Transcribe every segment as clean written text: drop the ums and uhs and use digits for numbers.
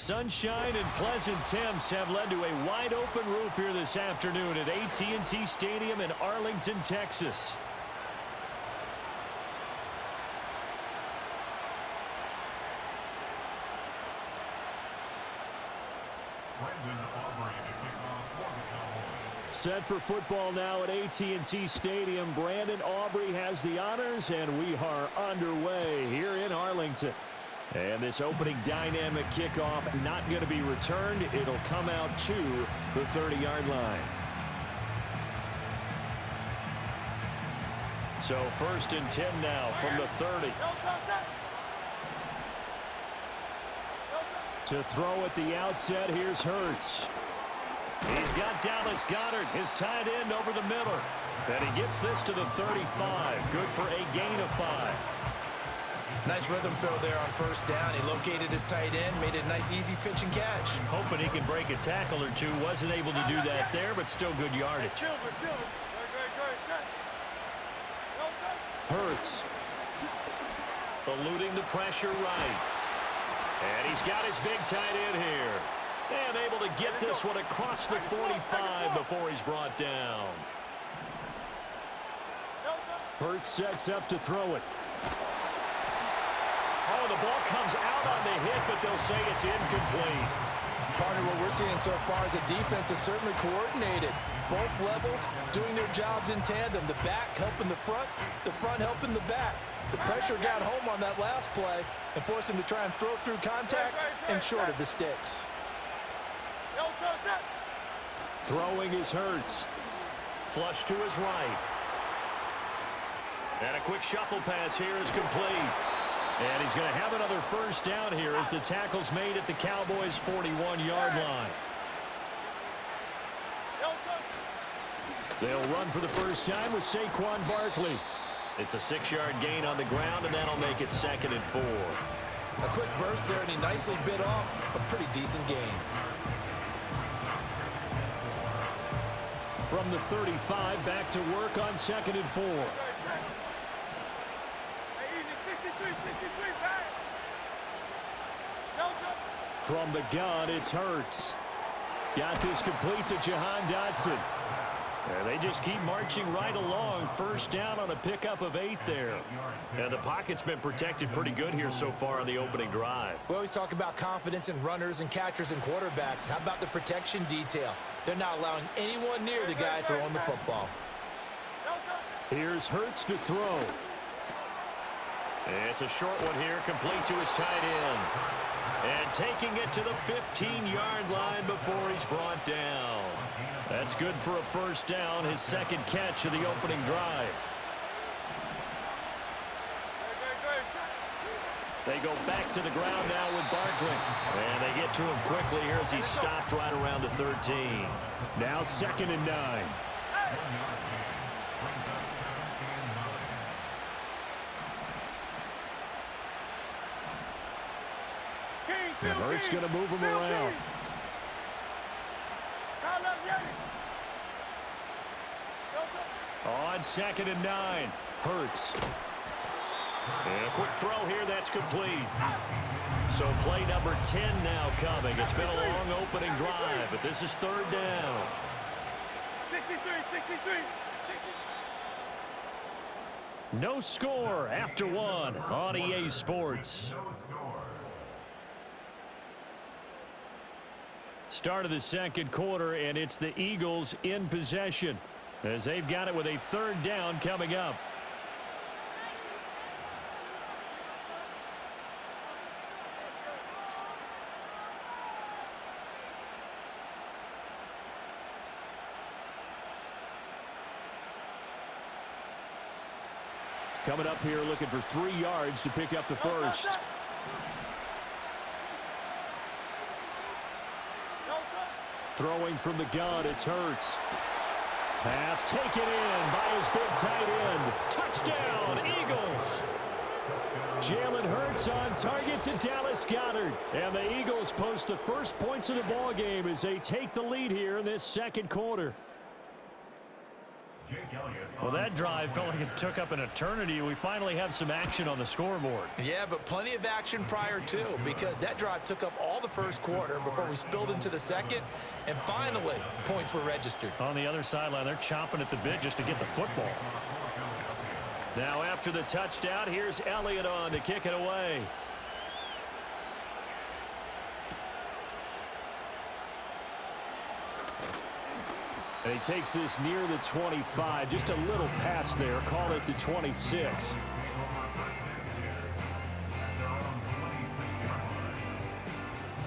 sunshine and pleasant temps have led to a wide-open roof here this afternoon at AT&T Stadium in Arlington, Texas. Set for football now at AT&T Stadium. Brandon Aubrey has the honors, and we are underway here in Arlington. And this opening dynamic kickoff not going to be returned. It'll come out to the 30-yard line. So 1st and 10 now from the 30. To throw at the outset, here's Hurts. He's got Dallas Goedert, his tight end, over the middle. And he gets this to the 35. Good for a gain of 5. Nice rhythm throw there on 1st down. He located his tight end, made it a nice easy pitch and catch. Hoping he can break a tackle or two. Wasn't able to do that there, but still good yardage. Hurts. Eluding the pressure right. And he's got his big tight end here. And able to get this one across the 45 before he's brought down. Hurts sets up to throw it. Oh, the ball comes out on the hit, but they'll say it's incomplete. Partner, what we're seeing so far is the defense is certainly coordinated. Both levels doing their jobs in tandem. The back helping the front helping the back. The pressure got home on that last play and forced him to try and throw through contact and short of the sticks. Throwing is Hurts. Flush to his right. And a quick shuffle pass here is complete. And he's going to have another 1st down here as the tackle's made at the Cowboys' 41-yard line. They'll run for the first time with Saquon Barkley. It's a 6-yard gain on the ground, and that'll make it 2nd and 4. A quick burst there, and he nicely bit off a pretty decent gain. From the 35, back to work on 2nd and 4. From the gun, it's Hurts. Got this complete to Jahan Dotson. And they just keep marching right along. 1st down on a pickup of 8 there. And the pocket's been protected pretty good here so far on the opening drive. We always talk about confidence in runners and catchers and quarterbacks. How about the protection detail? They're not allowing anyone near the guy throwing the football. Here's Hurts to throw. It's a short one here, complete to his tight end. And taking it to the 15-yard line before he's brought down. That's good for a 1st down, his 2nd catch of the opening drive. They go back to the ground now with Barkley. And they get to him quickly here as he's stopped right around the 13. Now 2nd and 9. And Hurts going to move him around. On 2nd and 9, Hurts. And a quick throw here, that's complete. So play number 10 now coming. It's been a long opening drive, but this is 3rd down. 63. No score after 1 on EA Sports. Start of the 2nd quarter, and it's the Eagles in possession as they've got it with a 3rd down coming up. Coming up here looking for 3 yards to pick up the 1st. Throwing from the gun, it's Hurts. Pass taken in by his big tight end. Touchdown, Eagles! Jalen Hurts on target to Dallas Goedert. And the Eagles post the first points of the ball game as they take the lead here in this 2nd quarter. Well, that drive felt like it took up an eternity. We finally have some action on the scoreboard. Yeah, but plenty of action prior to, because that drive took up all the first quarter before we spilled into the second, and finally, points were registered. On the other sideline, they're chomping at the bit just to get the football. Now, after the touchdown, here's Elliott on to kick it away. And he takes this near the 25. Just a little pass there. Call it the 26.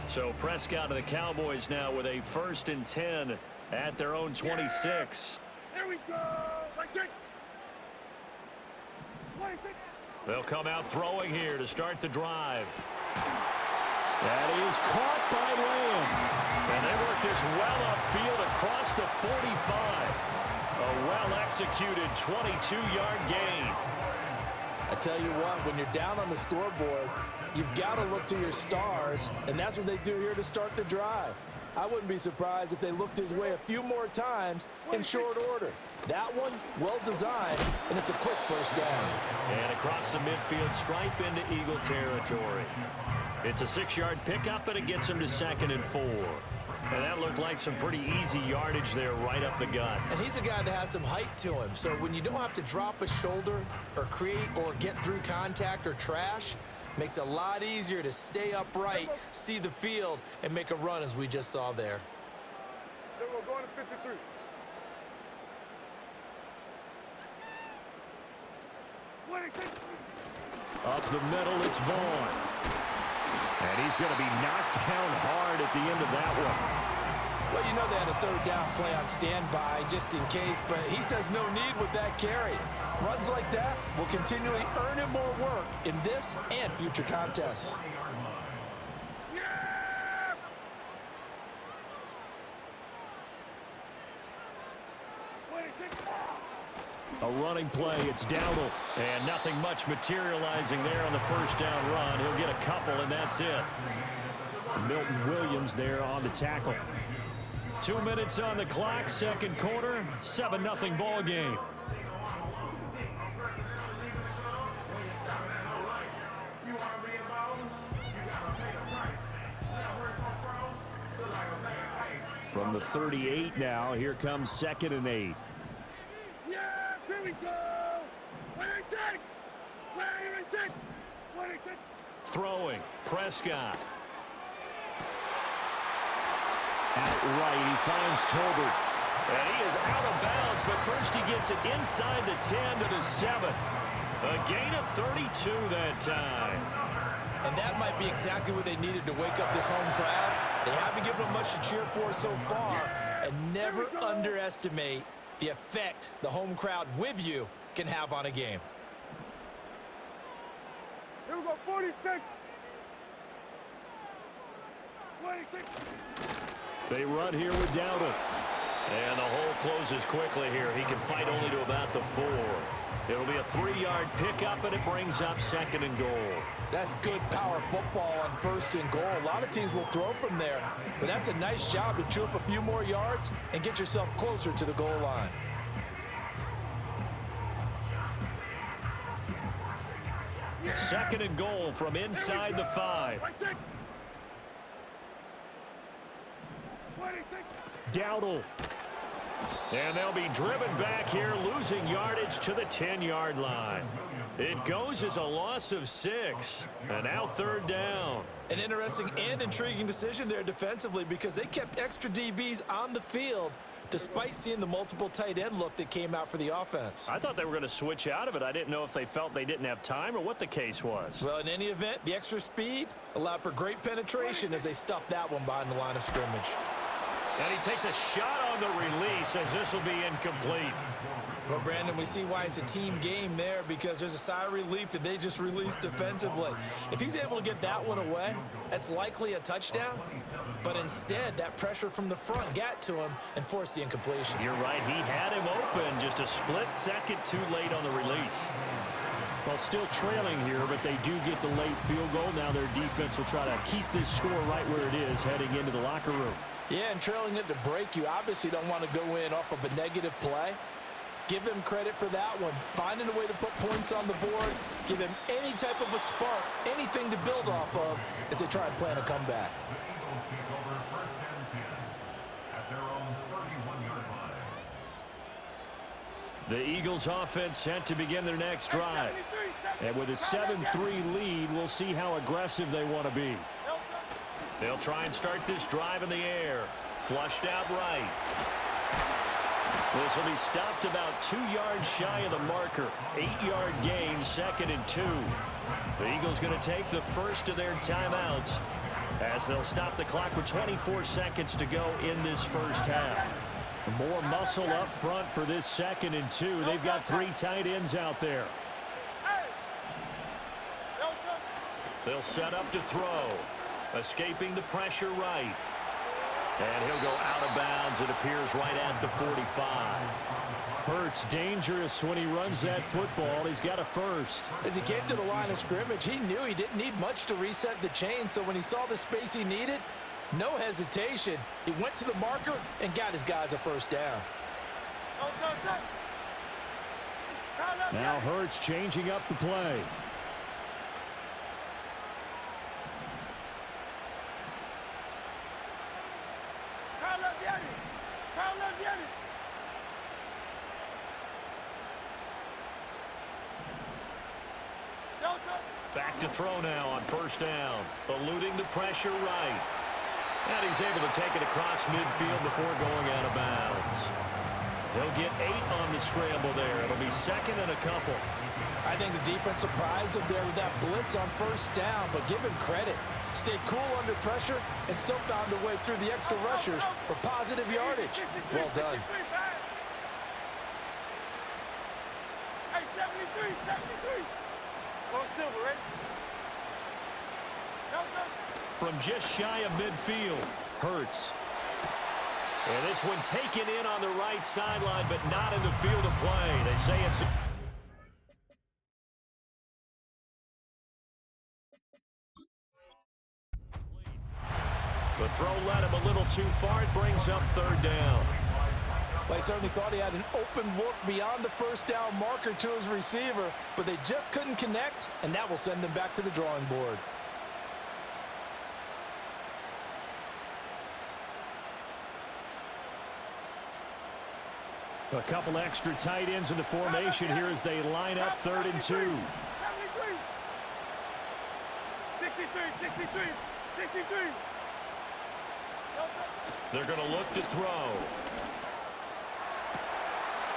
So Prescott of the Cowboys now with a 1st and 10 at their own 26. Here we go. They'll come out throwing here to start the drive. That is caught by Lamb. And they work this well upfield across the 45. A well-executed 22-yard gain. I tell you what, when you're down on the scoreboard, you've got to look to your stars, and that's what they do here to start the drive. I wouldn't be surprised if they looked his way a few more times in short order. That one, well designed, and it's a quick first down. And across the midfield stripe into Eagle territory. It's a 6-yard pickup, and it gets him to 2nd and 4. And that looked like some pretty easy yardage there right up the gut. And he's a guy that has some height to him, so when you don't have to drop a shoulder or create or get through contact or trash, makes it a lot easier to stay upright, see the field, and make a run as we just saw there. Then we're going to 53. Up the middle, it's Vaughn. And he's going to be knocked down hard at the end of that one. Well, you know they had a 3rd down play on standby just in case, but he says no need with that carry. Runs like that will continually earn him more work in this and future contests. A running play, it's Dowdle. And nothing much materializing there on the 1st down run. He'll get a couple, and that's it. Milton Williams there on the tackle. 2 minutes on the clock, 2nd quarter, 7-0 ball game. From the 38 now, here comes 2nd and 8. Yeah, here we go. Throwing, Prescott. Out right, he finds Tolbert. And he is out of bounds, but first he gets it inside the 10 to the 7. A gain of 32 that time. And that might be exactly what they needed to wake up this home crowd. They haven't given them much to cheer for so far, and never underestimate the effect the home crowd with you can have on a game. Here we go, 46. 26. They run here with Dowdle. And the hole closes quickly here. He can fight only to about the 4. It'll be a 3-yard pickup, and it brings up 2nd and goal. That's good power football on 1st and goal. A lot of teams will throw from there, but that's a nice job to chew up a few more yards and get yourself closer to the goal line. Second and goal from inside the 5. Dowdle. And they'll be driven back here, losing yardage to the 10-yard line. It goes as a loss of 6. And now 3rd down. An interesting and intriguing decision there defensively because they kept extra DBs on the field despite seeing the multiple tight end look that came out for the offense. I thought they were going to switch out of it. I didn't know if they felt they didn't have time or what the case was. Well, in any event, the extra speed allowed for great penetration as they stuffed that one behind the line of scrimmage. And he takes a shot on the release as this will be incomplete. Well, Brandon, we see why it's a team game there because there's a sigh of relief that they just released defensively. If he's able to get that one away, that's likely a touchdown. But instead, that pressure from the front got to him and forced the incompletion. You're right. He had him open. Just a split second too late on the release. Well, still trailing here, but they do get the late field goal. Now their defense will try to keep this score right where it is heading into the locker room. Yeah, and trailing it to break, you obviously don't want to go in off of a negative play. Give him credit for that one. Finding a way to put points on the board, give him any type of a spark, anything to build off of as they try and plan a comeback. The Eagles offense set to begin their next drive. And with a 7-3 lead, we'll see how aggressive they want to be. They'll try and start this drive in the air. Flushed out right. This will be stopped about 2 yards shy of the marker. 8-yard gain, 2nd and 2. The Eagles going to take the first of their timeouts as they'll stop the clock with 24 seconds to go in this first half. More muscle up front for this 2nd and 2. They've got 3 tight ends out there. They'll set up to throw. Escaping the pressure right. And he'll go out of bounds. It appears right at the 45. Hurts dangerous when he runs that football. He's got a first. As he came to the line of scrimmage, he knew he didn't need much to reset the chain. So when he saw the space he needed, no hesitation. He went to the marker and got his guys a first down. Now Hurts changing up the play. Back to throw now on first down. Eluding the pressure right. And he's able to take it across midfield before going out of bounds. He'll get 8 on the scramble there. It'll be 2nd and a couple. I think the defense surprised him there with that blitz on first down, but give him credit. Stayed cool under pressure and still found a way through the extra rushers for positive yardage. Well done. Hey, 73, 73. Go silver, right? From just shy of midfield, Hurts. And this one taken in on the right sideline, but not in the field of play. They say it's... The throw led him a little too far. It brings up 3rd down. Well, he certainly thought he had an open look beyond the first down marker to his receiver, but they just couldn't connect, and that will send them back to the drawing board. A couple extra tight ends in the formation here as they line up 3rd and 2. 63, 63, 63. They're going to look to throw.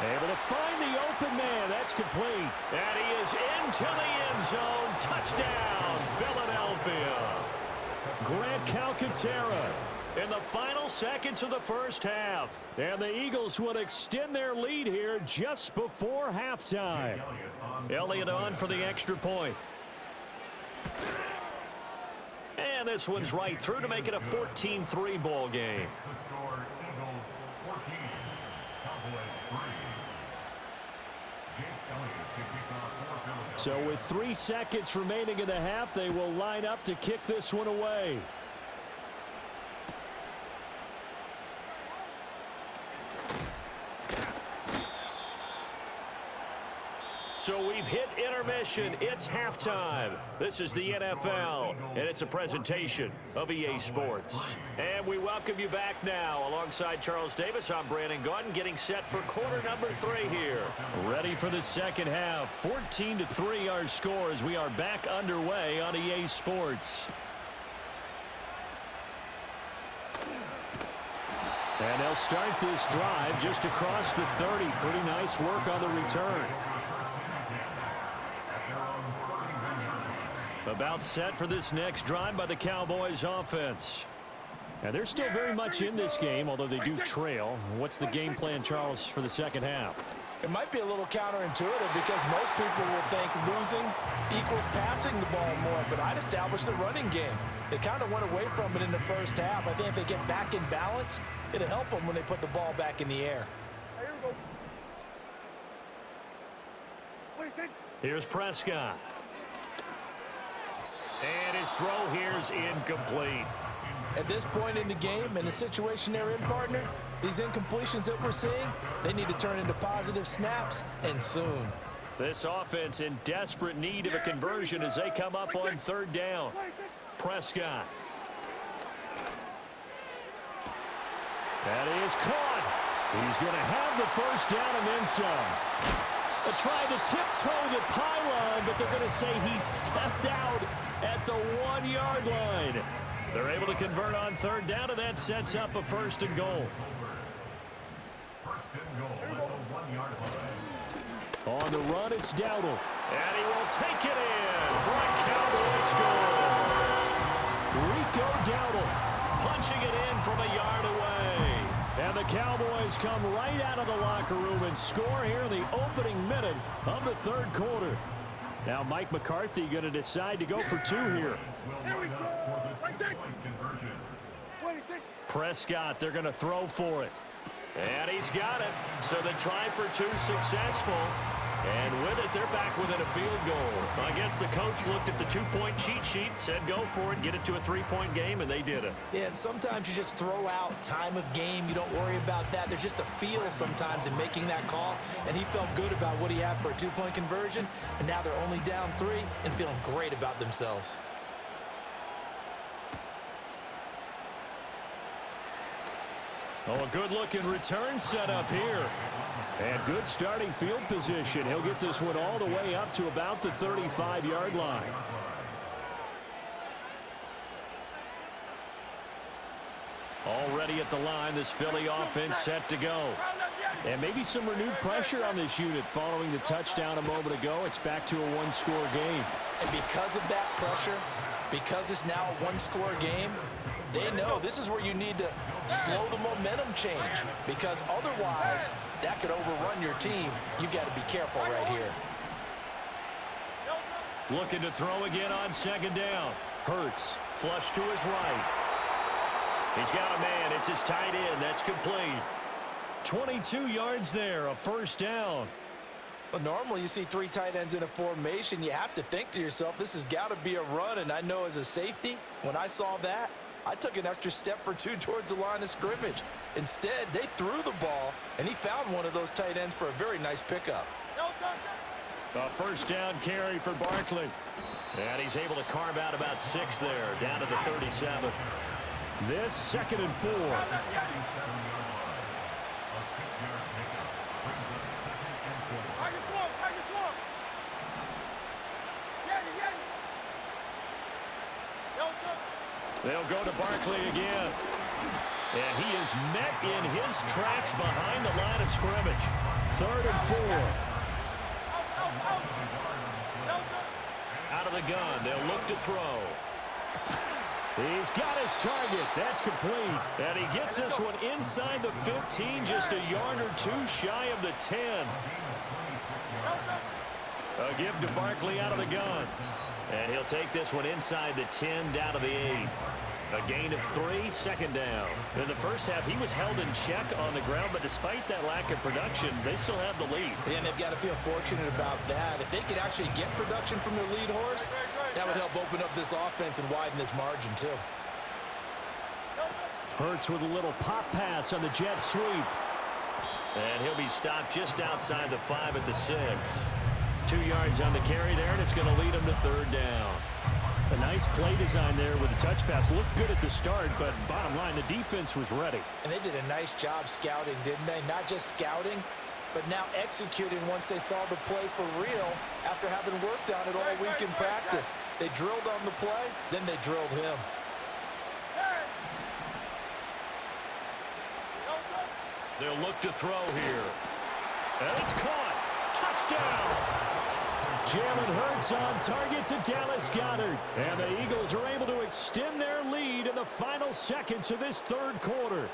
Able to find the open man. That's complete. And he is into the end zone. Touchdown, Philadelphia. Grant Calcaterra in the final seconds of the first half. And the Eagles will extend their lead here just before halftime. Elliott on for the extra point. And this one's right through to make it a 14-3 ball game. So with 3 seconds remaining in the half, they will line up to kick this one away. So we've hit intermission. It's halftime. This is the NFL, and it's a presentation of EA Sports. And we welcome you back now. Alongside Charles Davis, I'm Brandon Gaudin, getting set for quarter number 3 here. Ready for the second half. 14-3 our score as we are back underway on EA Sports. And they'll start this drive just across the 30. Pretty nice work on the return. About set for this next drive by the Cowboys offense. And they're still very much in this game, although they do trail. What's the game plan, Charles, for the second half? It might be a little counterintuitive because most people will think losing equals passing the ball more, but I'd establish the running game. They kind of went away from it in the first half. I think if they get back in balance, it'll help them when they put the ball back in the air. Here we go. Wait, Here's Prescott. And his throw here is incomplete. At this point in the game, in the situation they're in, partner, These incompletions that we're seeing, they need to turn into positive snaps, and soon. This offense in desperate need of a conversion as they come up on third down. Prescott. That is caught. He's going to have the first down and then some. They're trying to tiptoe the pylon, but they're going to say he stepped out at the 1-yard line. They're able to convert on third down, and that sets up a first and goal. On the run, it's Dowdle. And he will take it in for a Cowboy score. Rico Dowdle punching it in from a yard away. And the Cowboys come right out of the locker room and score here in the opening minute of the third quarter. Now Mike McCarthy going to decide to go for two here. Prescott, they're going to throw for it. And he's got it. So the try for two successful. And with it, they're back within a field goal. I guess the coach looked at the two-point cheat sheet, said go for it, get it to a three-point game, and they did it. Yeah, and sometimes you just throw out time of game. You don't worry about that. There's just a feel sometimes in making that call, and he felt good about what he had for a two-point conversion, and now they're only down 3 and feeling great about themselves. Oh, a good-looking return set up here. And good starting field position. He'll get this one all the way up to about the 35-yard line. Already at the line, this Philly offense set to go. And maybe some renewed pressure on this unit following the touchdown a moment ago. It's back to a one-score game. And because of that pressure, because it's now a one-score game, they know this is where you need to slow the momentum change, because otherwise that could overrun your team. You've got to be careful right here. Looking to throw again on second down. Hurts, flush to his right. He's got a man. It's his tight end. That's complete. 22 yards there, a first down. Well, normally you see 3 tight ends in a formation. You have to think to yourself, this has got to be a run. And I know as a safety, when I saw that, I took an extra step or 2 towards the line of scrimmage. Instead, they threw the ball, and he found one of those tight ends for a very nice pickup. A first down carry for Barkley. And he's able to carve out about 6 there, down to the 37. This 2nd and 4. They'll go to Barkley again. And he is met in his tracks behind the line of scrimmage. 3rd and 4. Out of the gun, they'll look to throw. He's got his target. That's complete. And he gets this one inside the 15, just a yard or 2 shy of the 10. A give to Barkley out of the gun. And he'll take this one inside the 10, down to the 8. A gain of 3, 2nd down. In the first half, he was held in check on the ground, but despite that lack of production, they still have the lead. And they've got to feel fortunate about that. If they could actually get production from their lead horse, that would help open up this offense and widen this margin, too. Hurts with a little pop pass on the jet sweep. And he'll be stopped just outside the 5 at the 6. 2 yards on the carry there, and it's going to lead him to 3rd down. A nice play design there with the touch pass. Looked good at the start, but bottom line, the defense was ready. And they did a nice job scouting, didn't they? Not just scouting, but now executing once they saw the play for real after having worked on it all week in practice. They drilled on the play, then they drilled him. They'll look to throw here. And it's caught. Touchdown! Jalen Hurts on target to Dallas Goedert. And the Eagles are able to extend their lead in the final seconds of this third quarter.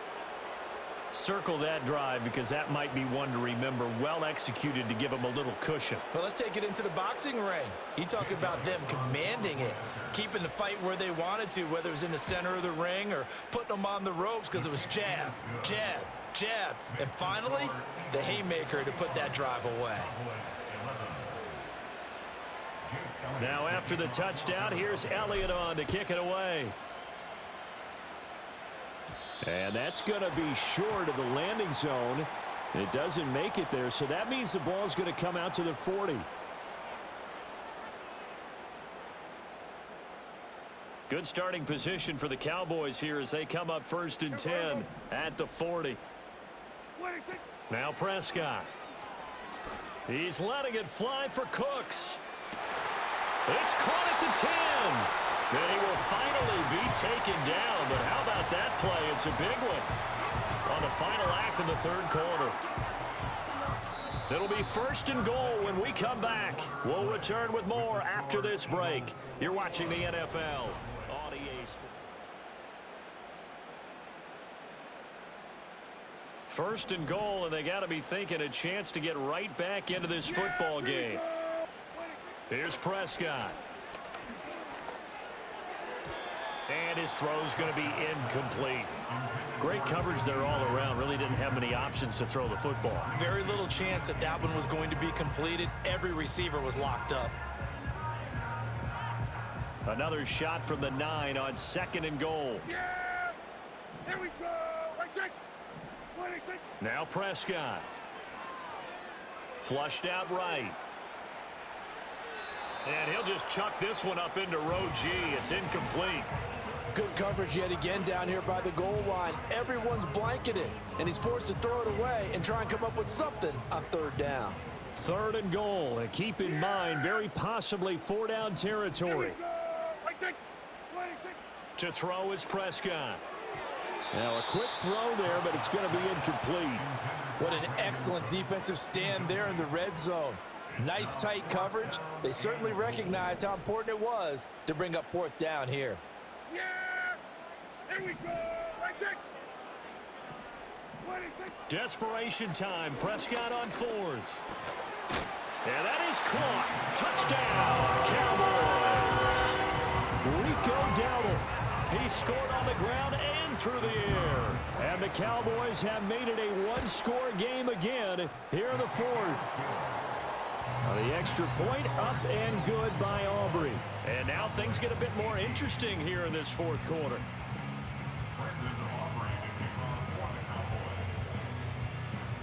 Circle that drive because that might be one to remember. Well executed to give them a little cushion. Well, let's take it into the boxing ring. You talk about them commanding it, keeping the fight where they wanted to, whether it was in the center of the ring or putting them on the ropes because it was jab, jab, jab. And finally, the haymaker to put that drive away. Now after the touchdown, here's Elliott on to kick it away. And that's going to be short of the landing zone. It doesn't make it there, so that means the ball is going to come out to the 40. Good starting position for the Cowboys here as they come up 1st and 10 at the 40. Now Prescott. He's letting it fly for Cooks. It's caught at the 10. And he will finally be taken down. But how about that play? It's a big one on the final act of the 3rd quarter. It'll be 1st and goal when we come back. We'll return with more after this break. You're watching the NFL on EA Sports. 1st and goal, and they got to be thinking a chance to get right back into this football game. Here's Prescott. And his throw's going to be incomplete. Great coverage there all around. Really didn't have many options to throw the football. Very little chance that that one was going to be completed. Every receiver was locked up. Another shot from the 9 on 2nd and goal. Yeah! Here we go! Now Prescott. Flushed out right. And he'll just chuck this one up into row G. It's incomplete. Good coverage yet again down here by the goal line. Everyone's blanketed, and he's forced to throw it away and try and come up with something on 3rd down. 3rd and goal. And keep in mind, very possibly 4-down territory. To throw is Prescott. Now a quick throw there, but it's going to be incomplete. What an excellent defensive stand there in the red zone. Nice tight coverage. They certainly recognized how important it was to bring up 4th down here. Yeah! Here we go! Desperation time. Prescott on 4th. And that is caught. Touchdown, Cowboys. Rico Dowdle. He scored on the ground and through the air. And the Cowboys have made it a one-score game again here in the 4th. The extra point up and good by Aubrey. And now things get a bit more interesting here in this 4th quarter.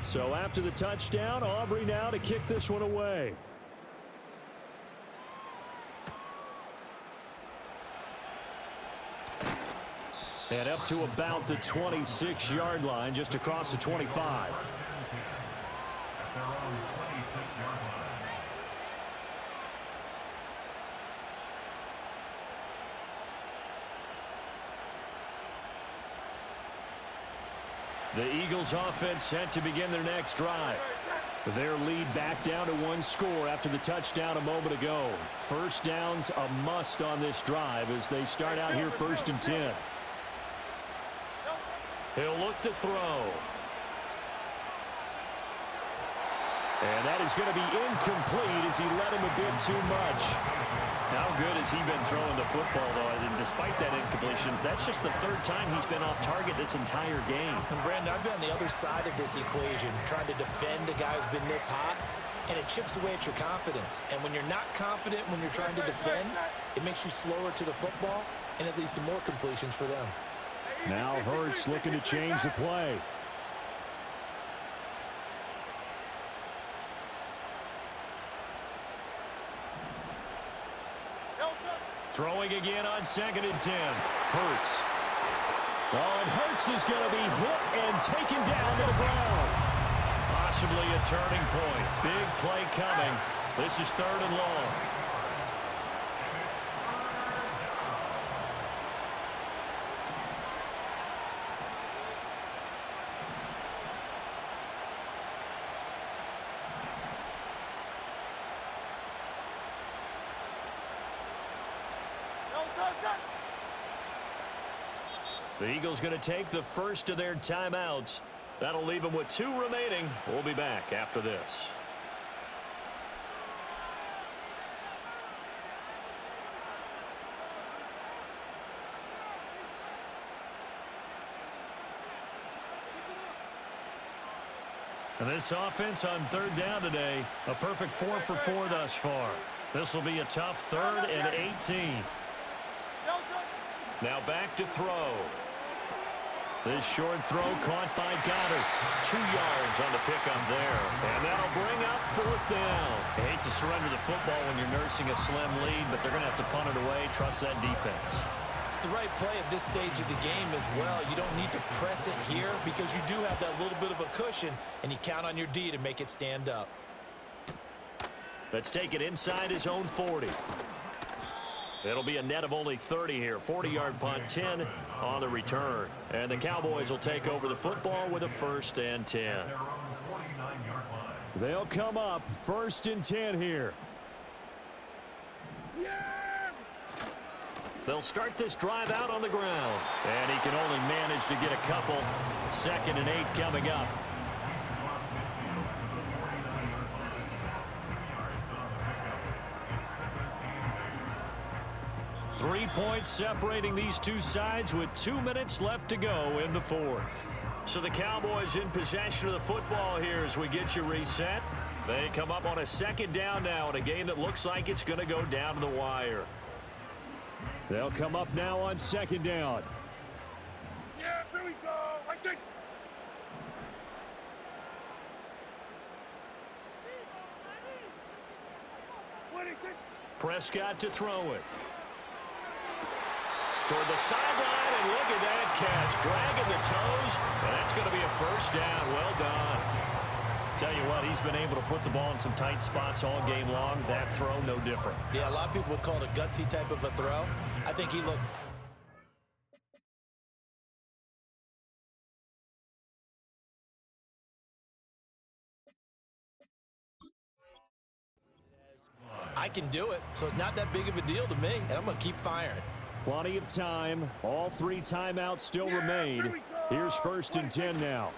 So after the touchdown, Aubrey now to kick this one away. And up to about the 26-yard line, just across the 25. The Eagles offense set to begin their next drive. Their lead back down to 1 score after the touchdown a moment ago. 1st down's a must on this drive as they start out here 1st and 10. He'll look to throw. And that is going to be incomplete as he let him a bit too much. How good has he been throwing the football, though? And despite that incompletion, that's just the 3rd time he's been off target this entire game. And Brandon, I've been on the other side of this equation, trying to defend a guy who's been this hot, and it chips away at your confidence. And when you're not confident when you're trying to defend, it makes you slower to the football, and it leads to more completions for them. Now Hurts looking to change the play. Throwing again on 2nd and 10. Hurts. Oh, and Hurts is going to be hit and taken down to the ground. Possibly a turning point. Big play coming. This is 3rd and long. The Eagles going to take the first of their timeouts. That'll leave them with 2 remaining. We'll be back after this. And this offense on 3rd down today, a perfect 4 for 4 thus far. This will be a tough 3rd and 18. Now back to throw. This short throw caught by Goddard. 2 yards on the pickup there. And that'll bring up 4th down. I hate to surrender the football when you're nursing a slim lead, but they're going to have to punt it away. Trust that defense. It's the right play at this stage of the game as well. You don't need to press it here because you do have that little bit of a cushion, and you count on your D to make it stand up. Let's take it inside his own 40. It'll be a net of only 30 here. 40-yard punt, 10 on the return. And the Cowboys will take over the football with a 1st and 10. They'll come up 1st and 10 here. They'll start this drive out on the ground. And he can only manage to get a couple. 2nd and 8 coming up. 3 points separating these two sides with 2 minutes left to go in the 4th. So the Cowboys in possession of the football here as we get you reset. They come up on a 2nd down now in a game that looks like it's going to go down to the wire. They'll come up now on 2nd down. Yeah, here we go. I think. Prescott to throw it. Toward the sideline, and look at that catch. Dragging the toes, and that's going to be a 1st down. Well done. Tell you what, he's been able to put the ball in some tight spots all game long. That throw, no different. Yeah, a lot of people would call it a gutsy type of a throw. I think he looked... I can do it, so it's not that big of a deal to me, and I'm going to keep firing. Plenty of time. All 3 timeouts still remain. Here's 1st and 10 now.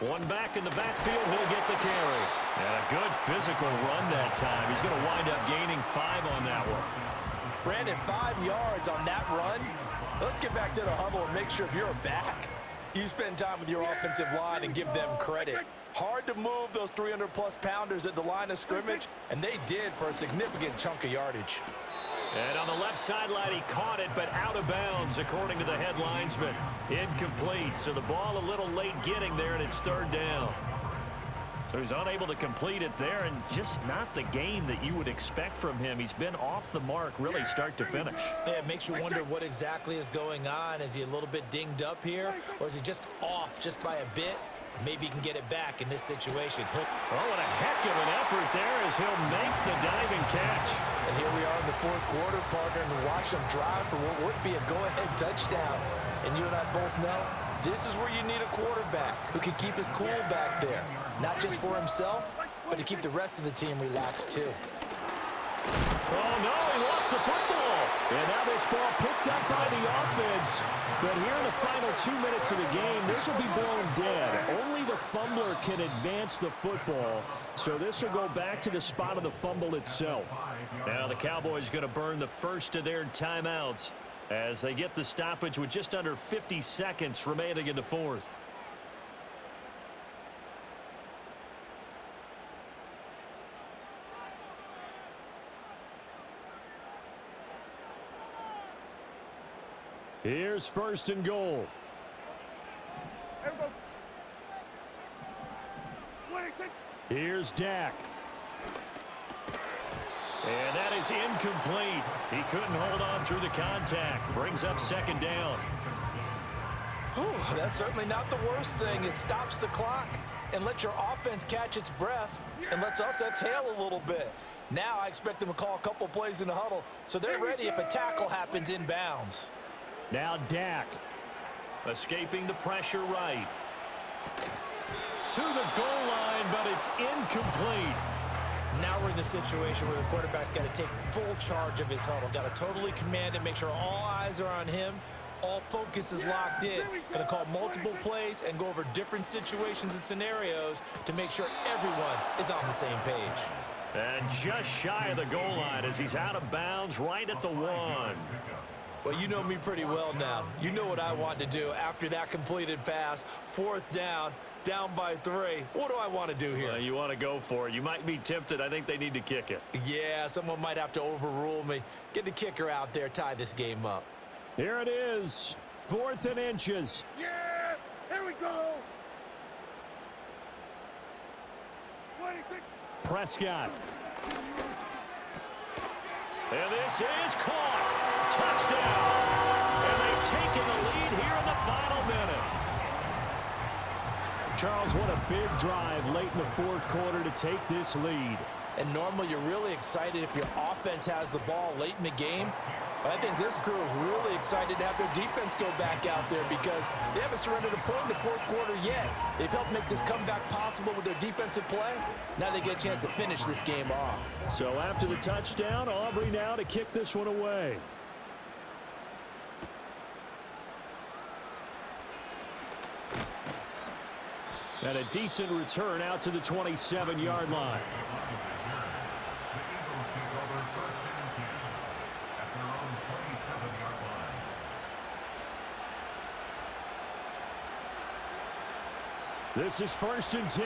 One back in the backfield. He'll get the carry. And a good physical run that time. He's going to wind up gaining 5 on that one. Brandon, 5 yards on that run. Let's get back to the huddle and make sure if you're a back, you spend time with your offensive line and give them credit. Hard to move those 300-plus pounders at the line of scrimmage, and they did for a significant chunk of yardage. And on the left sideline, he caught it, but out of bounds, according to the head linesman. Incomplete, so the ball a little late getting there, and it's 3rd down. So he's unable to complete it there, and just not the game that you would expect from him. He's been off the mark, really start to finish. Yeah, it makes you wonder what exactly is going on. Is he a little bit dinged up here, or is he just off just by a bit? Maybe he can get it back in this situation. Oh, what a heck of an effort there as he'll make the diving catch. And here we are in the 4th quarter, partner, and watch him drive for what would be a go-ahead touchdown. And you and I both know this is where you need a quarterback who can keep his cool back there. Not just for himself, but to keep the rest of the team relaxed too. Oh, no, he lost the football. And now this ball picked up by the offense. But here in the final 2 minutes of the game, this will be blown dead. Only the fumbler can advance the football. So this will go back to the spot of the fumble itself. Now the Cowboys going to burn the first of their timeouts as they get the stoppage with just under 50 seconds remaining in the 4th. Here's 1st and goal. Here's Dak. And that is incomplete. He couldn't hold on through the contact. Brings up 2nd down. Whew, that's certainly not the worst thing. It stops the clock and lets your offense catch its breath and lets us exhale a little bit. Now I expect them to call a couple plays in the huddle so they're ready if a tackle happens inbounds. Now Dak, escaping the pressure right. To the goal line, but it's incomplete. Now we're in the situation where the quarterback's got to take full charge of his huddle. Got to totally command it, make sure all eyes are on him. All focus is locked in. Going to call multiple plays and go over different situations and scenarios to make sure everyone is on the same page. And just shy of the goal line as he's out of bounds right at the 1. Well, you know me pretty well now. You know what I want to do after that completed pass. 4th down, down by 3. What do I want to do here? You want to go for it. You might be tempted. I think they need to kick it. Yeah, someone might have to overrule me. Get the kicker out there, tie this game up. Here it is. 4th and inches. Yeah, here we go. 26. Prescott. And this is caught. Touchdown. And they've taken the lead here in the final minute. Charles, what a big drive late in the 4th quarter to take this lead. And normally you're really excited if your offense has the ball late in the game. But I think this crew is really excited to have their defense go back out there because they haven't surrendered a point in the 4th quarter yet. They've helped make this comeback possible with their defensive play. Now they get a chance to finish this game off. So after the touchdown, Aubrey now to kick this one away. And a decent return out to the 27-yard line. This is 1st and 10.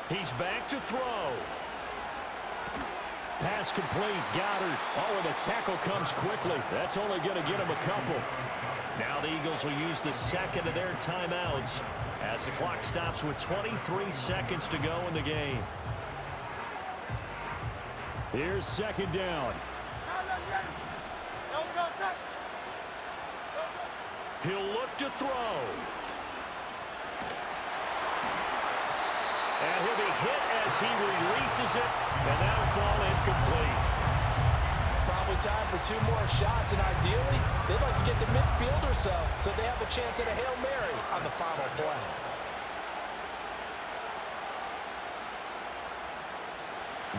He's back to throw. Pass complete. Goddard. Oh, and the tackle comes quickly. That's only going to get him a couple. Now the Eagles will use the second of their timeouts as the clock stops with 23 seconds to go in the game. Here's 2nd down. He'll look to throw. And he'll be hit as he releases it, and that'll fall incomplete. Probably time for 2 more shots, and ideally, they'd like to get to midfield or so they have a chance at a Hail Mary on the final play.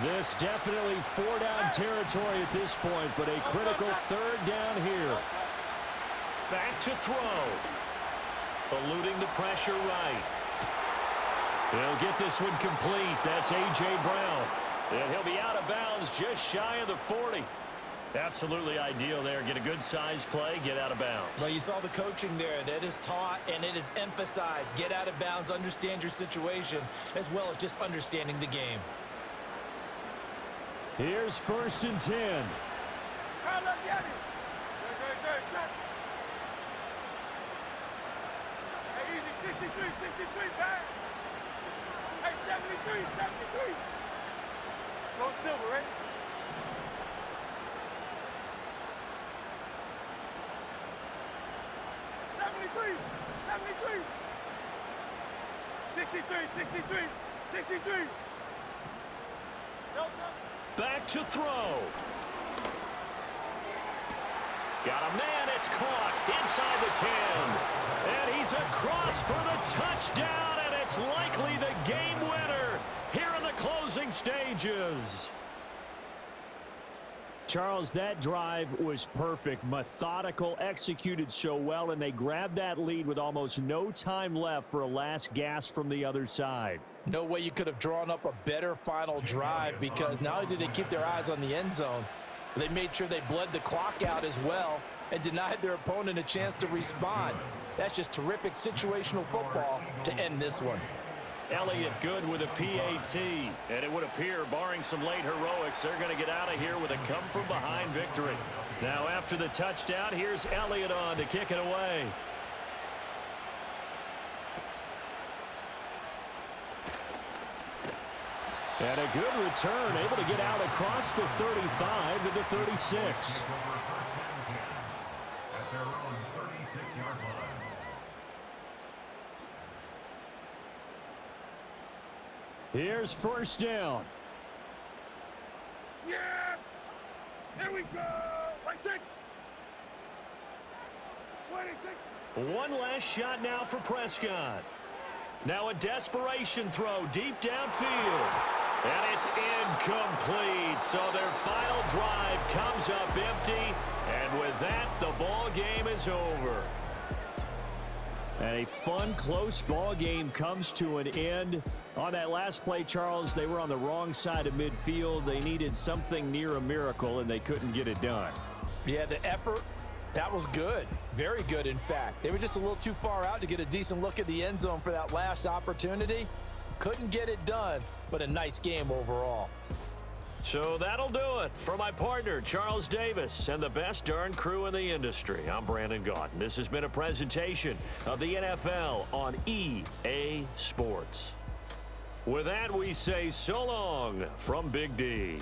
This definitely 4-down territory at this point, but a critical 3rd down here. Back to throw. Eluding the pressure right. He'll get this one complete. That's A.J. Brown. And he'll be out of bounds just shy of the 40. Absolutely ideal there. Get a good size play, get out of bounds. Well, you saw the coaching there. That is taught and it is emphasized. Get out of bounds, understand your situation, as well as just understanding the game. Here's 1st and 10. Hey, easy, 63, 63, back. Hey, 73, 73. Go silver, right? 73, 63, 63, 63. Back to throw. Got a man, it's caught inside the 10. And he's across for the touchdown, and it's likely the game winner here in the closing stages. Charles, that drive was perfect, methodical, executed so well, and they grabbed that lead with almost no time left for a last gasp from the other side. No way you could have drawn up a better final drive because not only did they keep their eyes on the end zone, they made sure they bled the clock out as well and denied their opponent a chance to respond. That's just terrific situational football to end this one. Elliott good with a PAT, and it would appear, barring some late heroics, they're going to get out of here with a come-from-behind victory. Now, after the touchdown, here's Elliott on to kick it away. And a good return, able to get out across the 35 to the 36. Here's 1st down. Yeah! Here we go! Right, take. 26. One last shot now for Prescott. Now a desperation throw deep downfield. And it's incomplete. So their final drive comes up empty. And with that, the ball game is over. And a fun, close ball game comes to an end. On that last play, Charles, they were on the wrong side of midfield. They needed something near a miracle, and they couldn't get it done. Yeah, the effort, that was good. Very good, in fact. They were just a little too far out to get a decent look at the end zone for that last opportunity. Couldn't get it done, but a nice game overall. So that'll do it. For my partner, Charles Davis, and the best darn crew in the industry, I'm Brandon Gaudin. This has been a presentation of the NFL on EA Sports. With that, we say so long from Big D.